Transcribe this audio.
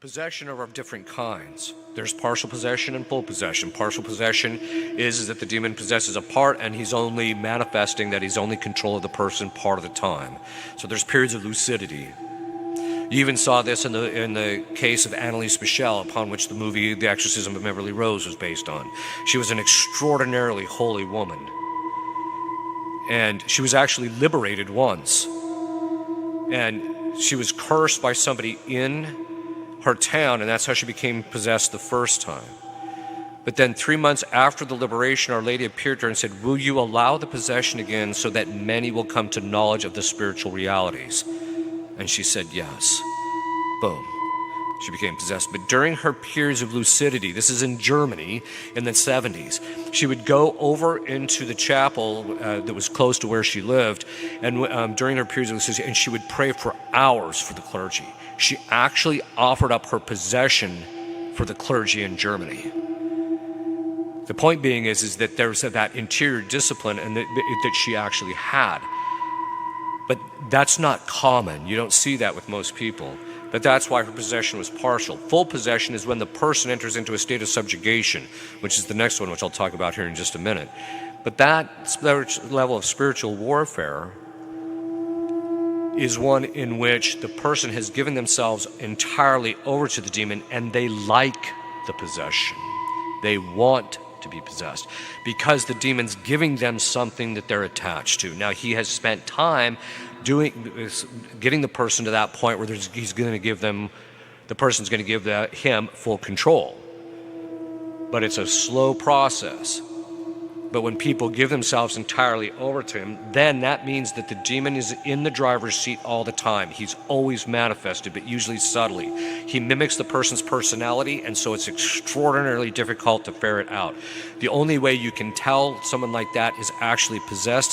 Possession are of different kinds. There's partial possession and full possession. Partial possession is that the demon possesses a part and he's only manifesting that he's only control of the person part of the time. So there's periods of lucidity. You even saw this in the case of Annalise Michel, upon which the movie The Exorcism of Beverly Rose was based on. She was an extraordinarily holy woman. And she was actually liberated once. And she was cursed by somebody in her town, and that's how she became possessed the first time. But then 3 months after the liberation, Our Lady appeared to her and said, "Will you allow the possession again so that many will come to knowledge of the spiritual realities?" And she said yes. Boom. She became possessed. But during her periods of lucidity, this is in Germany in the 70s, she would go over into the chapel that was close to where she lived, and during her periods of lucidity, and she would pray for hours for the clergy. She actually offered up her possession for the clergy in Germany. The point being is that there's that interior discipline and that she actually had. But that's not common. You don't see that with most people. But that's why her possession was partial. Full possession is when the person enters into a state of subjugation, which is the next one, which I'll talk about here in just a minute. But that level of spiritual warfare is one in which the person has given themselves entirely over to the demon and they like the possession. They want to be possessed because the demon's giving them something that they're attached to. Now, he has spent time getting the person to that point where he's going to give them, the person's going to give him full control. But it's a slow process. But when people give themselves entirely over to him, then that means that the demon is in the driver's seat all the time. He's always manifested, but usually subtly. He mimics the person's personality, and so it's extraordinarily difficult to ferret out. The only way you can tell someone like that is actually possessed